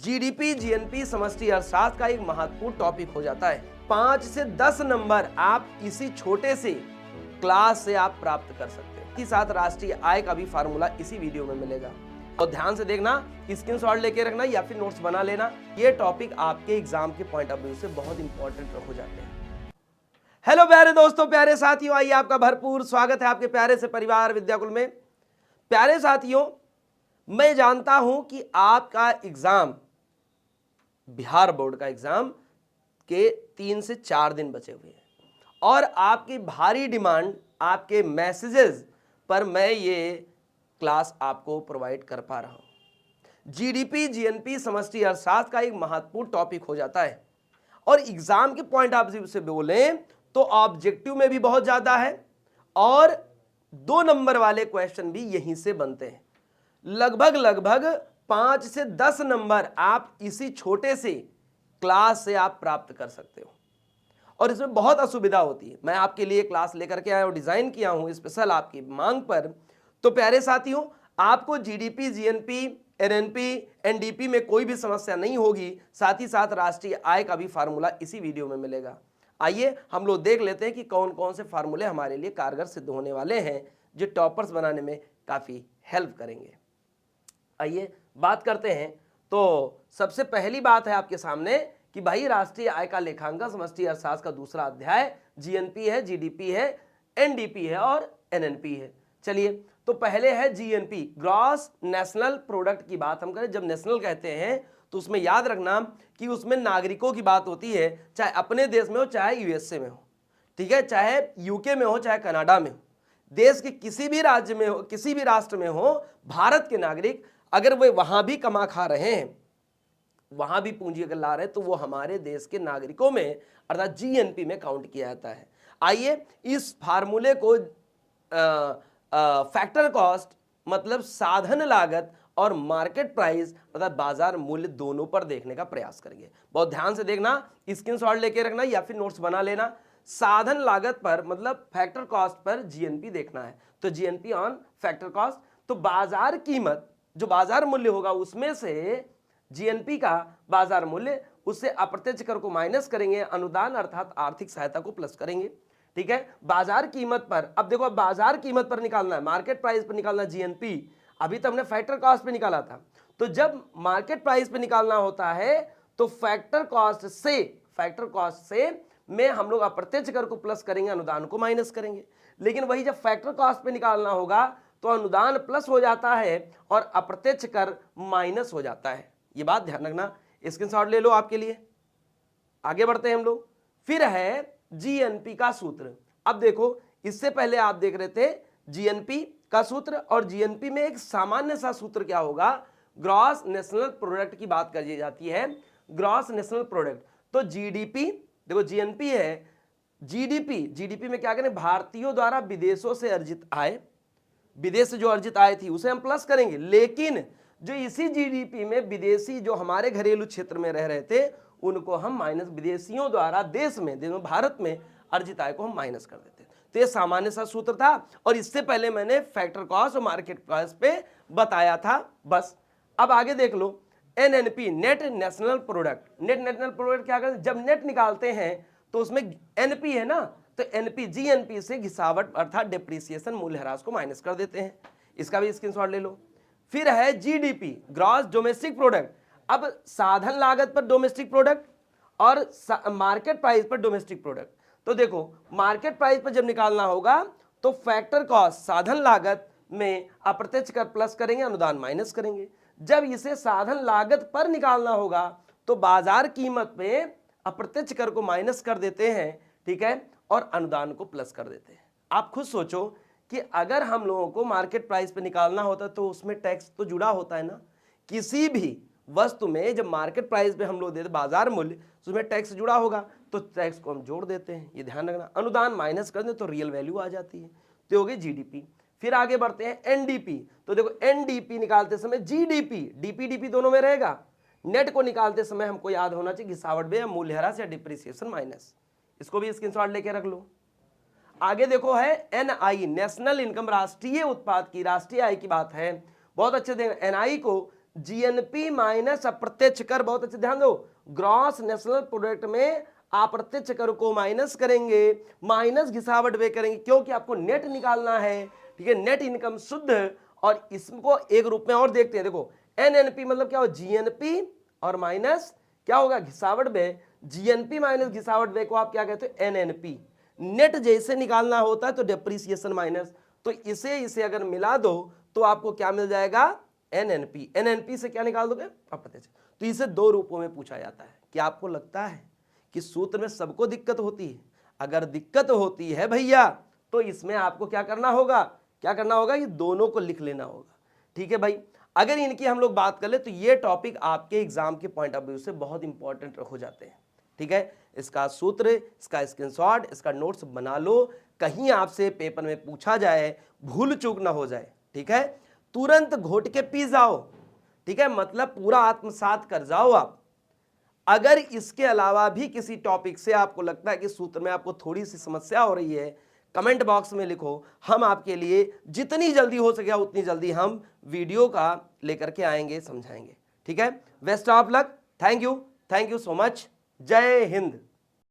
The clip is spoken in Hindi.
जीडीपी, जीएनपी, समष्टि अर्थशास्त्र का एक महत्वपूर्ण टॉपिक हो जाता है। 5 से 10 नंबर आप इसी छोटे से क्लास से आप प्राप्त कर सकते हैं। साथ राष्ट्रीय आय का भी फार्मूला इसी वीडियो में मिलेगा और ध्यान से देखना, स्क्रीनशॉट लेके रखना या फिर नोट्स बना लेना। ये टॉपिक आपके एग्जाम के पॉइंट ऑफ व्यू से बहुत इंपॉर्टेंट हो जाते हैं। हेलो प्यारे दोस्तों, प्यारे साथियों, आइए आपका भरपूर स्वागत है आपके प्यारे से परिवार विद्याकुल में। प्यारे साथियों, मैं जानता हूं कि आपका एग्जाम, बिहार बोर्ड का एग्जाम के 3 से 4 दिन बचे हुए हैं और आपकी भारी डिमांड, आपके मैसेजेस पर मैं ये क्लास आपको प्रोवाइड कर पा रहा हूं। जीडीपी, जीएनपी, समष्टि अर्थशास्त्र का एक महत्वपूर्ण टॉपिक हो जाता है और एग्जाम के पॉइंट ऑफ व्यू से बोलें तो ऑब्जेक्टिव में भी बहुत ज्यादा है और 2 नंबर वाले क्वेश्चन भी यहीं से बनते हैं। लगभग 5 से 10 नंबर आप इसी छोटे से क्लास से आप प्राप्त कर सकते हो और इसमें बहुत असुविधा होती है। मैं आपके लिए क्लास लेकर के आया और डिजाइन किया हूं स्पेशल आपकी मांग पर। तो प्यारे साथियों, आपको जीडीपी, जीएनपी, एनएनपी, एनडीपी में कोई भी समस्या नहीं होगी। साथ ही साथ राष्ट्रीय आय का भी फार्मूला इसी वीडियो में मिलेगा। आइए हम लोग देख लेते हैं कि कौन कौन से फार्मूले हमारे लिए कारगर सिद्ध होने वाले हैं, जो टॉपर्स बनाने में काफी हेल्प करेंगे। आइए बात करते हैं। तो सबसे पहली बात है आपके सामने कि भाई राष्ट्रीय आय का लेखांकन समष्टि अर्थशास्त्र का दूसरा अध्याय जीएनपी है, जीडीपी है, एनडीपी है और एनएनपी है। चलिए, तो पहले है जीएनपी, ग्रॉस नेशनल प्रोडक्ट की बात हम करें। जब नेशनल कहते हैं तो उसमें याद रखना कि उसमें नागरिकों की बात होती है, चाहे अपने देश में हो चाहे यूएसए में हो, ठीक है, चाहे यूके में हो चाहे कनाडा में हो, देश के किसी भी राज्य में हो, किसी भी राष्ट्र में हो, भारत के नागरिक अगर वे वहां भी कमा खा रहे हैं, वहां भी पूंजी अगर ला रहे हैं, तो वो हमारे देश के नागरिकों में अर्थात जीएनपी में काउंट किया जाता है। आइए इस फार्मूले को फैक्टर कॉस्ट मतलब साधन लागत और मार्केट प्राइस अर्थात बाजार मूल्य दोनों पर देखने का प्रयास करेंगे। बहुत ध्यान से देखना, स्क्रीनशॉट लेके रखना या फिर नोट्स बना लेना। साधन लागत पर मतलब फैक्टर कॉस्ट पर जीएनपी देखना है, तो जीएनपी ऑन फैक्टर कॉस्ट। तो बाजार कीमत, जो बाजार मूल्य होगा उसमें से जीएनपी का बाजार मूल्य, उससे अप्रत्यक्ष कर को माइनस करेंगे, अनुदान अर्थात आर्थिक सहायता को प्लस करेंगे। ठीक है, बाजार कीमत पर, अब देखो बाजार कीमत पर निकालना है, मार्केट प्राइस पर निकालना जीएनपी। अभी तो हमने फैक्टर कॉस्ट पे निकाला था, तो जब मार्केट प्राइस पे निकालना होता है तो फैक्टर कॉस्ट से में हम लोग अप्रत्यक्ष कर को प्लस करेंगे, अनुदान को माइनस करेंगे। लेकिन वही जब फैक्टर कॉस्ट पे निकालना होगा तो अनुदान प्लस हो जाता है और अप्रत्यक्ष कर माइनस हो जाता है। ये बात ध्यान रखना, स्क्रीनशॉट ले लो आपके लिए। आगे बढ़ते हैं हम लोग। फिर है जीएनपी का सूत्र। अब देखो, इससे पहले आप देख रहे थे जीएनपी का सूत्र, और जीएनपी में एक सामान्य सा सूत्र क्या होगा, ग्रॉस नेशनल प्रोडक्ट की बात करी जाती है, ग्रॉस नेशनल प्रोडक्ट। तो जीडीपी, देखो जीएनपी है, जीडीपी में क्या करें, भारतीयों द्वारा विदेशों से अर्जित आय, विदेश से जो अर्जित आय थी उसे हम प्लस करेंगे। लेकिन जो इसी जीडीपी में विदेशी जो हमारे घरेलू क्षेत्र में रह रहे थे उनको हम माइनस, विदेशियों द्वारा देश में भारत में अर्जित आय को हम माइनस कर देते। तो ये सामान्य सा सूत्र था और इससे पहले मैंने फैक्टर कॉस्ट और मार्केट कॉस्ट पे बताया था। बस अब आगे देख लो, NNP, net national product. Net national product क्या करते हैं, जब नेट निकालते हैं तो उसमें एनपी है ना, तो एनपी जीएनपी से घिसावट अर्थात डिप्रिसिएशन, मूल्यह्रास को माइनस कर देते हैं। इसका भी स्क्रीनशॉट ले लो। फिर है जीडीपी, ग्रॉस डोमेस्टिक प्रोडक्ट। अब साधन लागत पर डोमेस्टिक प्रोडक्ट और मार्केट प्राइस पर डोमेस्टिक प्रोडक्ट। तो देखो, मार्केट प्राइस पर जब निकालना होगा तो फैक्टर कॉस्ट, साधन लागत में अप्रत्यक्ष कर प्लस करेंगे, अनुदान माइनस करेंगे। जब इसे साधन लागत पर निकालना होगा तो बाजार कीमत पे अप्रत्यक्ष कर को माइनस कर देते हैं, ठीक है, और अनुदान को प्लस कर देते हैं। आप खुद सोचो कि अगर हम लोगों को मार्केट प्राइस पे निकालना होता तो उसमें टैक्स तो जुड़ा होता है ना। किसी भी वस्तु में जब मार्केट प्राइस पे हम लोग देते बाजार मूल्य, तो उसमें टैक्स जुड़ा होगा, तो टैक्स को हम जोड़ देते हैं, ये ध्यान रखना। अनुदान माइनस कर दें तो रियल वैल्यू आ जाती है, तो हो गई जीडीपी। फिर आगे बढ़ते हैं एनडीपी। तो देखो, एनडीपी निकालते समय जीडीपी डीपी दोनों में रहेगा। नेट को निकालते समय हमको याद होना चाहिए घिसावट में या मूल्यह्रास या डिप्रिसिएशन माइनस। इसको भी स्क्रीनशॉट लेके रख लो। आगे देखो है एनआई, नेशनल इनकम, राष्ट्रीय उत्पाद की, राष्ट्रीय आय की बात है। बहुत अच्छे से एनआई को जीएनपी माइनस अप्रत्यक्ष कर, बहुत अच्छे ध्यान दो, ग्रॉस नेशनल प्रोडक्ट में अप्रत्यक्ष कर को माइनस करेंगे, माइनस घिसावट व्यय करेंगे, क्योंकि आपको नेट निकालना है, ठीक है, नेट इनकम शुद्ध। और इसको एक रूप में और देखते हैं, देखो एनएनपी मतलब क्या हो, जीएनपी और माइनस क्या होगा, घिसावट व्यय। जीएनपी माइनस घिसावट व्यय को आप क्या कहते हो, एनएनपी। नेट जैसे निकालना होता है तो डेप्रिसिएशन माइनस, तो इसे अगर मिला दो तो आपको क्या मिल जाएगा, एनएनपी। एनएनपी से क्या निकाल दोगे, अप्रत्यक्ष। तो इसे दो रूपों में पूछा जाता है। क्या आपको लगता है कि सूत्र में सबको दिक्कत होती है? अगर दिक्कत होती है भैया तो इसमें आपको क्या करना होगा, क्या करना होगा, ये दोनों को लिख लेना होगा, ठीक है भाई। अगर इनकी हम लोग बात कर ले तो ये टॉपिक आपके एग्जाम के पॉइंट ऑफ व्यू से बहुत इंपॉर्टेंट हो जाते हैं, ठीक है। इसका सूत्र, इसका स्क्रीनशॉट, इसका नोट्स बना लो, कहीं आपसे पेपर में पूछा जाए, भूल चूक ना हो जाए, ठीक है। तुरंत घोट के पी जाओ, ठीक है, मतलब पूरा आत्मसात कर जाओ आप। अगर इसके अलावा भी किसी टॉपिक से आपको लगता है कि सूत्र में आपको थोड़ी सी समस्या हो रही है, कमेंट बॉक्स में लिखो, हम आपके लिए जितनी जल्दी हो सके उतनी जल्दी हम वीडियो का लेकर के आएंगे, समझाएंगे, ठीक है। Best of luck, thank you so much, जय हिंद।